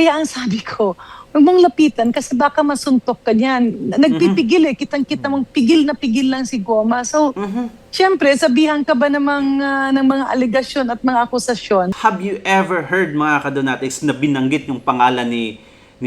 Kaya ang sabi ko, huwag mong lapitan kasi baka masuntok ka niyan. Nagpipigil kitang-kita mong pigil na pigil lang si Goma. So, syempre, sabihan ka ba ng mga aligasyon at mga akusasyon? Have you ever heard, mga kadonatics, na binanggit yung pangalan ni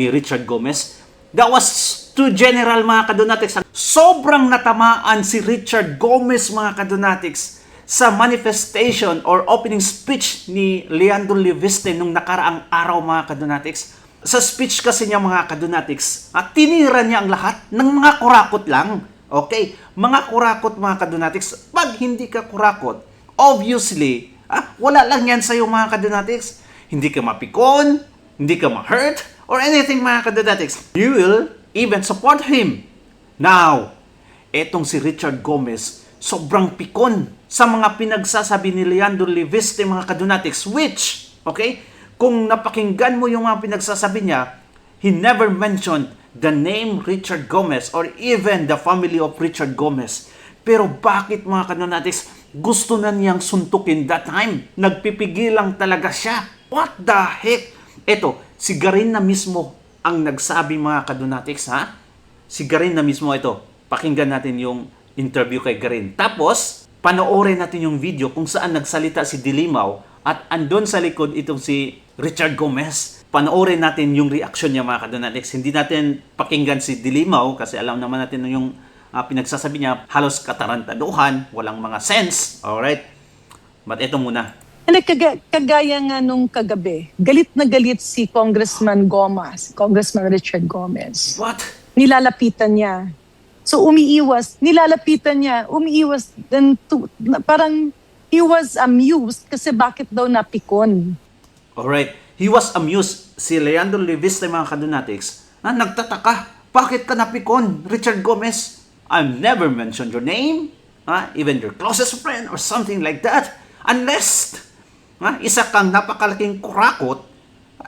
Richard Gomez? That was too general, mga kadonatics. Sobrang natamaan si Richard Gomez, mga kadonatics, sa manifestation or opening speech ni Leandro Leviste nung nakaraang araw, mga kadonatics. Sa speech kasi niya, mga kadonatics, tinira niya ang lahat ng mga kurakot lang. Okay? Mga kurakot, mga kadonatics. Pag hindi ka kurakot, obviously, wala lang yan sa'yo, mga kadonatics. Hindi ka mapikon, hindi ka ma-hurt, or anything, mga kadonatics. You will even support him. Now, etong si Richard Gomez, sobrang pikon sa mga pinagsasabi ni Leandro Leviste, mga kadonatics, which, okay, kung napakinggan mo yung mga pinagsasabi niya, he never mentioned the name Richard Gomez or even the family of Richard Gomez. Pero bakit, mga kadonatics, gusto na niyang suntukin that time? Nagpipigil lang talaga siya. What the heck? Eto, si Garin na mismo ang nagsabi, mga kadonatics, ha? Si Garin na mismo, ito. Pakinggan natin yung interview kay Garin. Tapos, panoorin natin yung video kung saan nagsalita si Dilimaw at andon sa likod itong si Richard Gomez. Panoorin natin yung reaction niya, mga kadonatics. Hindi natin pakinggan si Dilimaw kasi alam naman natin yung pinagsasabi niya, halos katarantaduhan, walang mga sense. Alright? But ito muna. Kagaya nga nung kagabi, galit na galit si Congressman Gomez, Congressman Richard Gomez. What? Nilalapitan niya. So umiiwas, nilalapitan niya, umiiwas. Then parang he was amused kasi bakit daw napikon. Alright. He was amused. Si Leandro Leviste, mga kadonatics, nagtataka. Bakit ka napikon, Richard Gomez? I've never mentioned your name, even your closest friend or something like that. Unless isa kang napakalaking kurakot,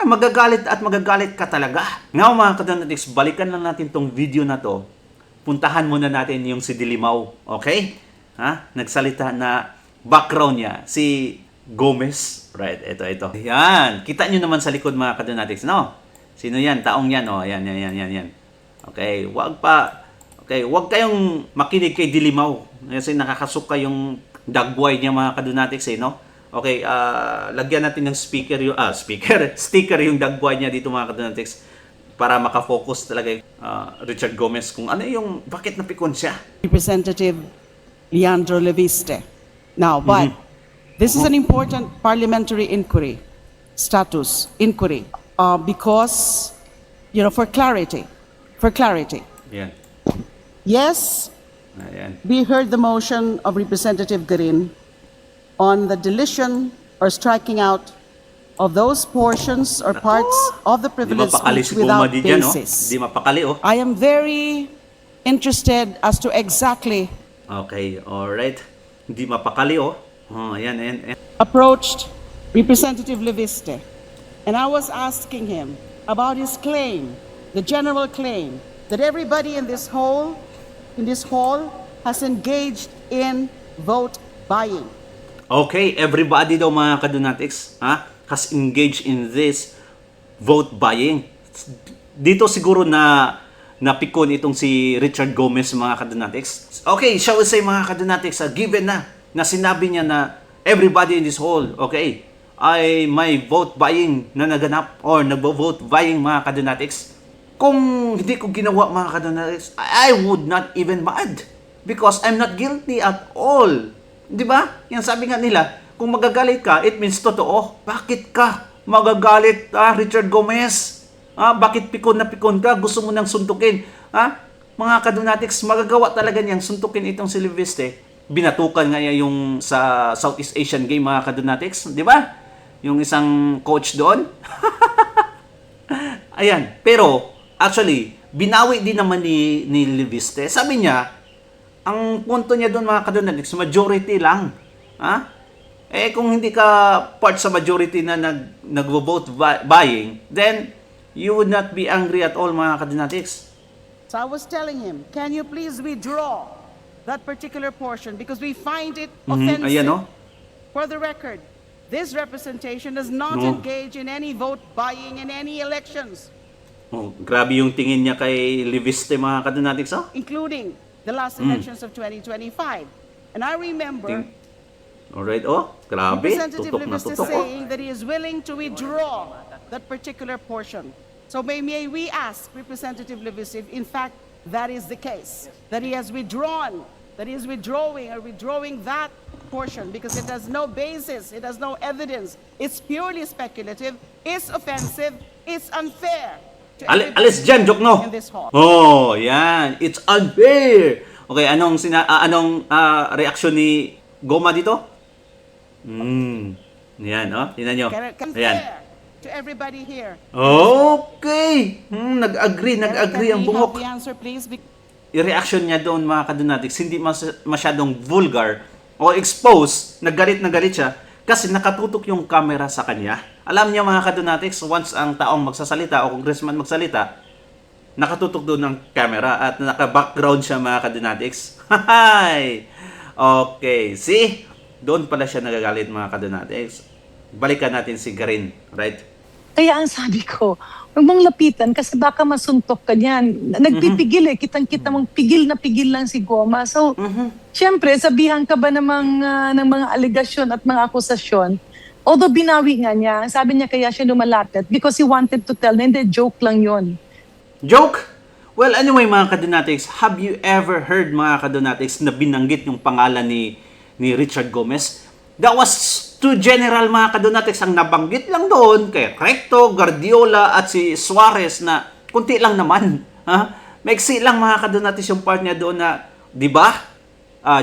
magagalit at magagalit ka talaga. Now, mga kadonatics, balikan lang natin tong video na to. Puntahan muna natin yung si Dilimaw. Okay? Nagsalita na background niya. Si Gomez. Right, ito. Yan. Kita nyo naman sa likod, mga kadonatics, no? Sino yan? Taong yan, oh. Yan. Okay, wag kayong makinig kay Dilimaw. Kasi nakakasuka yung dagway niya, mga kadonatics, no? Okay, lagyan natin ng sticker yung dagway niya dito, mga kadonatics, para makafocus talaga Richard Gomez kung ano yung, bakit napikon siya. Representative Leandro Leviste. Now, but this is an important parliamentary inquiry, because, for clarity. Yan. Yes, Ayan. we heard the motion of Representative Garin on the deletion or striking out of those portions or parts of the privilege speech without basis. Di mapakali, oh. I am very interested as to exactly Okay, alright. Di mapakali, oh. Ayan. approached Representative Leviste, and I was asking him about his claim, the general claim, that everybody in this hall has engaged in vote buying. Okay, everybody daw, mga kadonatics, has engaged in this vote buying. Dito siguro na napikon itong si Richard Gomez, mga kadonatics. Okay, shall we say, mga kadonatics, given na sinabi niya na everybody in this hall, okay, ay may vote buying na naganap or nagvo-vote buying, mga kadonatics. Kung hindi ko ginawa, mga kadonatics, I would not even mad because I'm not guilty at all. Di ba? Yan sabi nga nila, kung magagalit ka, it means totoo. Bakit ka magagalit, Richard Gomez? Bakit pikon na pikon ka? Gusto mo nang suntukin? Mga kadonatics, magagawa talaga niyang suntukin itong si Leviste. Binatukan nga niya yung sa Southeast Asian Game, mga kadonatics. Di ba? Yung isang coach doon. Ayan. Pero, actually, binawi din naman ni Leviste. Sabi niya, ang punto niya doon, mga kadonatics, majority lang. Kung hindi ka part sa majority na nag-vote buying, then you would not be angry at all, mga kadonatics. So I was telling him, can you please withdraw that particular portion because we find it offensive. Ayan, oh. For the record, this representation does not No. engage in any vote buying in any elections, Oh, grabe yung tingin niya kay Leviste, mga kadonatics, oh. including the last elections of 2025. And I remember Alright, oh. Grabe. Representative Tutok na Leviste tutok, oh. saying that he is willing to withdraw that particular portion. So may we ask Representative Leviste if in fact that is the case, that he has withdrawn, that he is withdrawing that portion because it has no basis, it has no evidence, it's purely speculative, it's offensive, it's unfair to everybody Alis dyan, Jokno. in this hall. Oh, yan. It's unfair. Okay, anong reaksyon ni Goma dito? Yan, oh. Tingnan nyo. Ayan. Unfair to everybody here. Okay. Nag-agree ang Can we have bungok. the answer, please? I-reaction niya doon, mga kadonatics, hindi masyadong vulgar o expose, naggalit siya kasi nakatutok yung camera sa kanya. Alam niya, mga kadonatics, once ang taong magsasalita o congressman magsalita, nakatutok doon ng camera at naka-background siya, mga kadonatics. Hi! Okay, see? Doon pala siya nagagalit, mga kadonatics. Balikan natin si Garin, right? Kaya ang sabi ko, huwag mong lapitan kasi baka masuntok ka niyan. Nagpipigil eh. Kitang-kita mong pigil lang si Goma. So, syempre, sabihan ka ba ng mga aligasyon at mga akusasyon? Although binawi nga niya, sabi niya kaya siya lumalapit because he wanted to tell na hindi, joke lang yon. Joke? Well, anyway, mga kadonatics, have you ever heard, mga kadonatics, na binanggit yung pangalan ni Richard Gomez? That was too general, mga kadonatics. Ang nabanggit lang doon kay Recto, Guardiola at si Suarez na kunti lang naman. Ha? Maiksi lang, mga kadonatics, yung part niya doon na, di ba?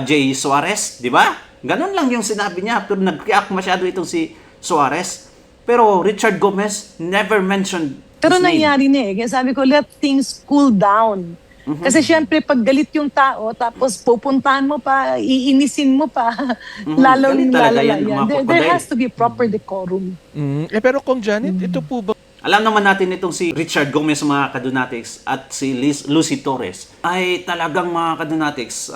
Jay Suarez, di ba? Ganun lang yung sinabi niya. Pero nag-react masyado itong si Suarez. Pero Richard Gomez never mentioned Pero his name. nangyari na eh. Kaya sabi ko, let things cool down. Kasi syempre, pag galit yung tao, tapos pupuntahan mo pa, iinisin mo pa, Galit talaga lalala yan, mga There crocodile. has to be proper decorum. Pero Kong Janet, ito po ba Alam naman natin itong si Richard Gomez, mga kadonatics, at si Lucy Torres ay talagang, mga kadonatics,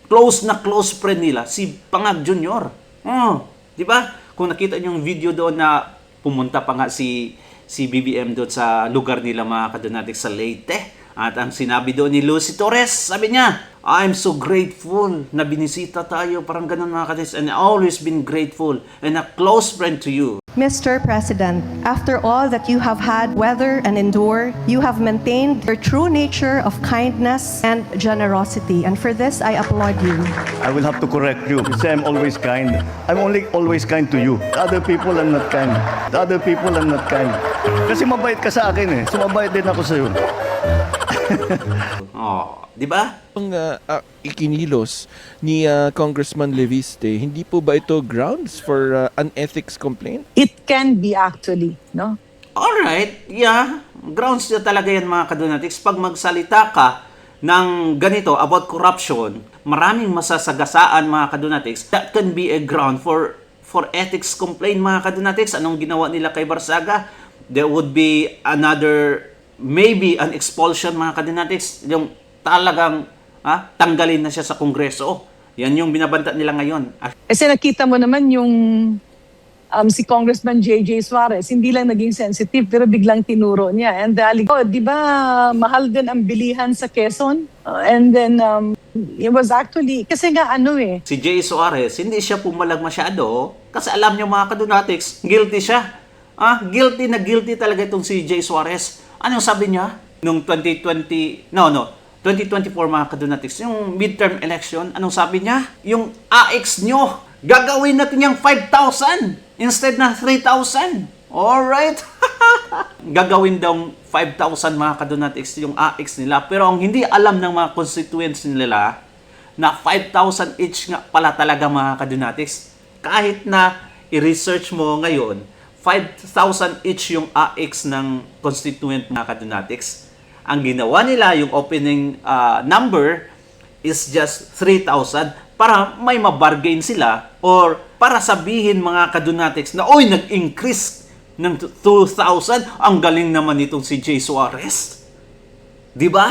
close na close friend nila, si Pangag Jr. Di ba? Kung nakita niyo yung video doon na pumunta pa nga si BBM doon sa lugar nila, mga kadonatics, sa Leyte. At ang sinabi doon ni Lucy Torres, sabi niya, I'm so grateful na binisita tayo. Parang ganun, mga kadonatics. And I always been grateful and a close friend to you. Mr. President, after all that you have had, weather and endure, you have maintained your true nature of kindness and generosity. And for this, I applaud you. I will have to correct you. You say I'm always kind. I'm only always kind to you. To other people, I'm not kind. To other people, I'm not kind. Kasi mabait ka sa akin eh. So mabait din ako sa'yo. Di ba? ang ikinilos ni Congressman Leviste, hindi po ba ito grounds for an ethics complaint? It can be actually, no? Alright, yeah. Grounds na talaga yan, mga kadonatics. Pag magsalita ka ng ganito about corruption, maraming masasagasaan, mga kadonatics. That can be a ground for ethics complaint, mga kadonatics. Anong ginawa nila kay Barsaga? There would be another, maybe an expulsion, mga kadonatics. Yung talagang tanggalin na siya sa Kongreso. Yan yung binabanta nila ngayon. Kasi nakita mo naman yung si Congressman J.J. Suarez, hindi lang naging sensitive, pero biglang tinuro niya. And di ba, mahal din ang bilihan sa Quezon? And then, it was actually, kasi nga Si J. Suarez, hindi siya pumalag masyado kasi alam niyo, mga kadonatics, guilty siya. Guilty na guilty talaga itong si J. Suarez. Anong sabi niya? Nung 2024, mga kadonatics, yung midterm election, anong sabi niya? Yung AX nyo, gagawin natin yung 5,000 instead na 3,000. Alright? Gagawin daw 5,000, mga kadonatics, yung AX nila. Pero ang hindi alam ng mga constituents nila, na 5,000 each nga pala talaga, mga kadonatics. Kahit na i-research mo ngayon, 5,000 each yung AX ng constituent, mga kadonatics. Ang ginawa nila, yung opening number is just 3,000 para may mabargain sila or para sabihin, mga kadonatics, na oy, nag-increase ng 2,000. Ang galing naman itong si J. Suarez. Di ba,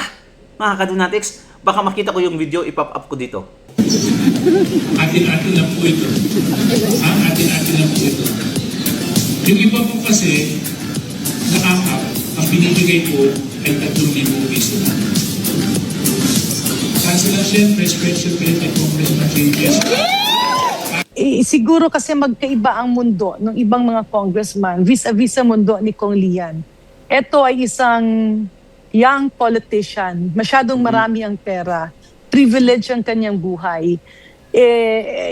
mga kadonatics? Baka makita ko yung video, ipop-up ko dito. Atin-atin lang po ito. Ang atin-atin lang po ito. Yung iba po kasi, ang binibigay po ay 3,000 piso na. Cancellation, Presidential Credit Congressman Changes. Siguro kasi magkaiba ang mundo ng ibang mga congressman vis-a-vis sa mundo ni Kong Lian. Ito ay isang young politician, masyadong marami ang pera, privilege ang kanyang buhay.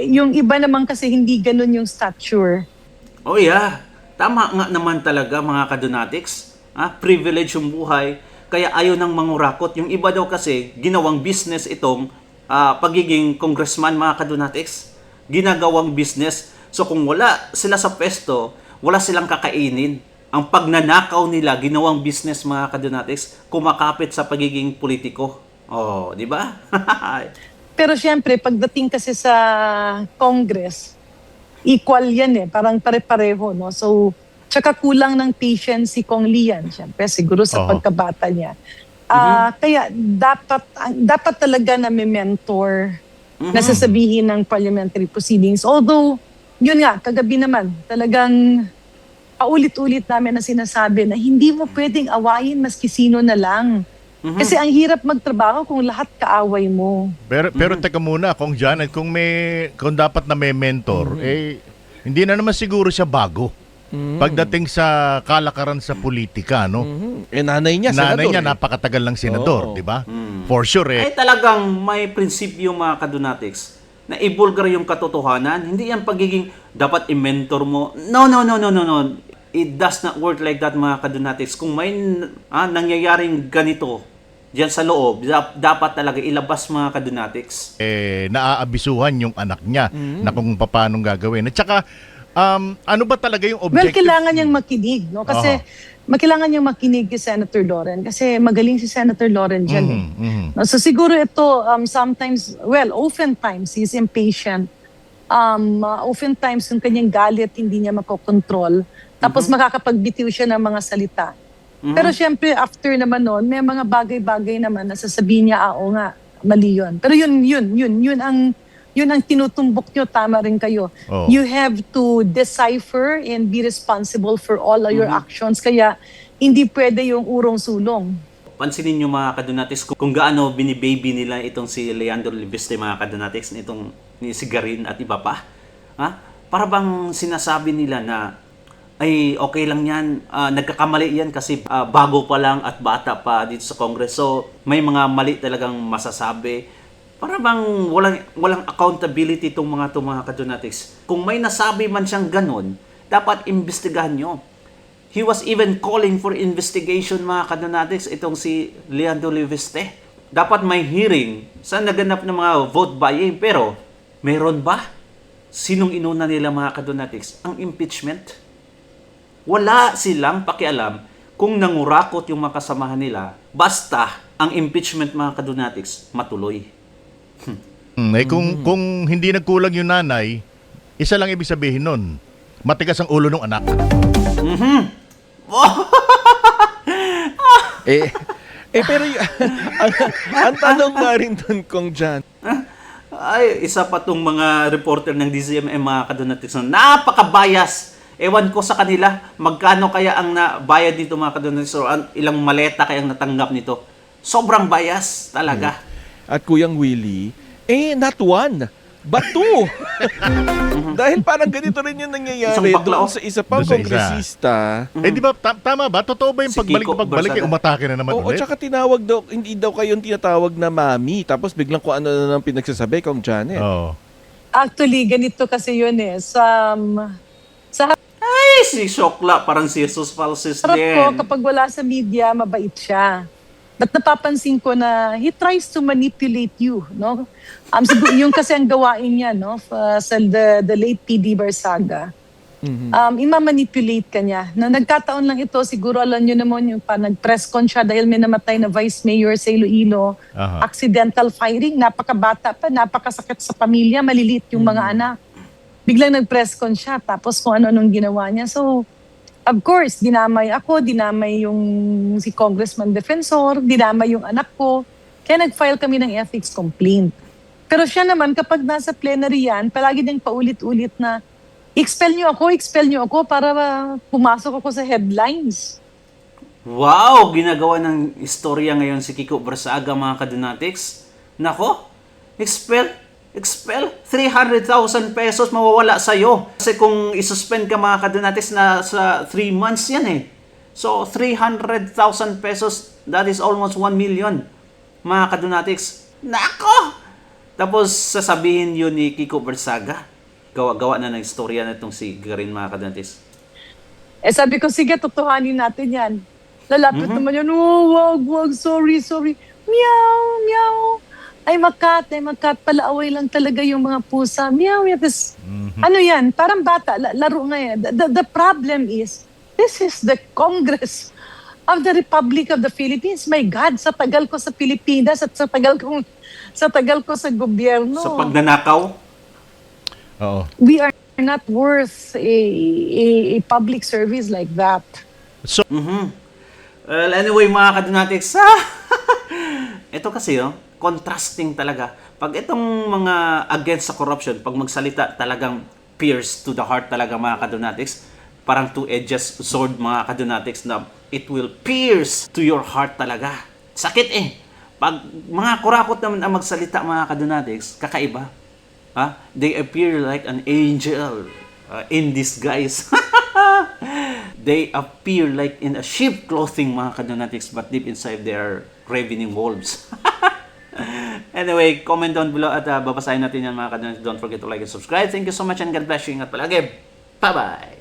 Yung iba naman kasi hindi ganun yung stature. Oh yeah, tama nga naman talaga mga kadonatics. Privilege yung buhay, kaya ayaw nang mangurakot. Yung iba daw kasi, ginawang business itong pagiging congressman mga kadonatics. Ginagawang business. So kung wala sila sa pesto, wala silang kakainin. Ang pagnanakaw nila, ginawang business mga kadonatics, kumakapit sa pagiging politiko. Oh, di ba? Pero syempre, pagdating kasi sa Congress, equal yan parang pare-pareho, no? So, tsaka kulang ng patience si Kong Lian, syempre, siguro sa pagkabata niya. Kaya dapat talaga na may mentor na sasabihin ng parliamentary proceedings. Although, yun nga, kagabi naman, talagang paulit-ulit namin na sinasabi na hindi mo pwedeng awayin maski sino na lang. Kasi ang hirap magtrabaho kung lahat kaaway mo. Pero teka muna, kung Janet, kung dapat na may mentor, hindi na naman siguro siya bago. Pagdating sa kalakaran sa politika, no? Nanay niya, Nanay senador. niya, napakatagal lang senador, di ba? For sure, Ay talagang may prinsipyo mga kadonatics na ibulgar yung katotohanan. Hindi yan pagiging dapat i-mentor mo. No. It does not work like that mga kadonatics. Kung may nangyayaring ganito diyan sa loob, dapat talaga ilabas mga kadonatics. Naaabisuhan yung anak niya na kung paano gagawin. At saka, ano ba talaga yung objective? Well, kailangan niyang makinig, no? Kasi kailangan niyang makinig kay Senator Loren kasi magaling si Senator Loren dyan. No, so siguro ito, sometimes, oftentimes, he's impatient. Oftentimes, yung kanyang galit, hindi niya makokontrol. Tapos makakapagbitiw siya ng mga salita. Pero syempre, after naman nun, may mga bagay-bagay naman na sasabihin niya, oo nga, mali yun. Pero yun ang tinutumbok nyo, tama rin kayo. You have to decipher and be responsible for all of your actions. Kaya hindi pwede yung urong-sulong. Pansinin nyo mga kadonatics kung gaano binibaby nila itong si Leandro Libiste mga kadonatics, itong ni Sigarin at iba pa. Para bang sinasabi nila na ay okay lang yan, nagkakamali yan kasi bago pa lang at bata pa dito sa Congress. So may mga mali talagang masasabi. Para bang walang accountability itong mga kadonatics. Kung may nasabi man siyang ganun, dapat imbestigahan nyo. He was even calling for investigation mga kadonatics, itong si Leandro Libiste. Dapat may hearing sa naganap ng mga vote buying. Pero, meron ba? Sinong inuna nila mga kadonatics? Ang impeachment? Wala silang pakialam kung nangurakot yung mga kasamahan nila. Basta, ang impeachment mga kadonatics, matuloy. Kung hindi nagkulang yung nanay, isa lang ibig sabihin nun, matigas ang ulo ng anak. Pero ang tanong nga rin dun, Kong Jan. Ay, isa pa tong mga reporter ng DZMM mga kadonatics na napaka-bias. Ewan ko sa kanila, magkano kaya ang nabayad dito mga kadonatics o ilang maleta kayang natanggap nito. Sobrang bias talaga. At Kuyang Willie, not one, but two. Dahil parang ganito rin yung nangyayari Isang bakla, doon sa isa pang Doon sa isa. kongresista. Di ba, tama ba? Totoo ba yung Si Kiko pagbalik Barsada. umatake na naman Oo, ulit? tsaka tinawag daw, hindi daw kayong tinatawag na mami. Tapos biglang kung ano na nang pinagsasabi, Kong Janet. Oo. Actually, ganito kasi yun sa Ay, si Shokla, parang si Jesus Falsis harap din. ko, kapag wala sa media, mabait siya. But napapansin ko na he tries to manipulate you, no? Siguro, yung kasi ang gawain niya, no? Sa the late P.D. Barsaga. Imamanipulate ka niya. Na nagkataon lang ito, siguro alam niyo naman yung nag-press con siya dahil may namatay na Vice Mayor sa Iloilo. Accidental firing, napakabata pa, napakasakit sa pamilya, malilit yung mga anak. Biglang nag-press con siya, tapos kung ano-anong ginawa niya. So, of course, dinamay ako, dinamay yung si Congressman Defensor, dinamay yung anak ko. Kaya nag-file kami ng ethics complaint. Pero siya naman, kapag nasa plenary yan, palagi niyang paulit-ulit na, expel niyo ako para pumasok ako sa headlines. Wow! Ginagawa ng istorya ngayon si Kiko Barsaga, mga kadonatics. Nako, expel 300,000 pesos mawawala sa'yo. Kasi kung isuspend ka, mga kadonatics, na sa 3 months yan eh. So, 300,000 pesos, that is almost 1 million, mga kadonatics. Nako! Tapos sasabihin yun ni Kiko Barsaga. Gawa na ng istorya na itong si Garin, mga kadonatics. Sabi ko, sige, totohanin natin yan. Lalapit naman yun, oh, wag, sorry. Meow. Ay, makat, palaaway lang talaga yung mga pusa. Meow. Tapos, ano yan, parang bata, laro nga yan. The problem is, this is the Congress of the Republic of the Philippines. My God, sa tagal ko sa Pilipinas at sa tagal ko sa gobyerno. Sa pagnanakaw, Oo. We are not worth a public service like that. well, anyway, mga kadonatics, ito kasi, contrasting talaga. Pag itong mga against sa corruption, pag magsalita, talagang pierce to the heart talaga, mga kadonatics. Parang two-edged sword, mga kadonatics, na it will pierce to your heart talaga. Sakit eh. Pag mga kurakot naman ang magsalita, mga kadonatics, kakaiba. They appear like an angel in disguise. They appear like in a sheep clothing, mga kadonatics, but deep inside they are ravening wolves. Anyway, comment down below at babasahin natin yan, mga kadonatics. Don't forget to like and subscribe. Thank you so much and God bless you. Ingat palagi. Bye-bye!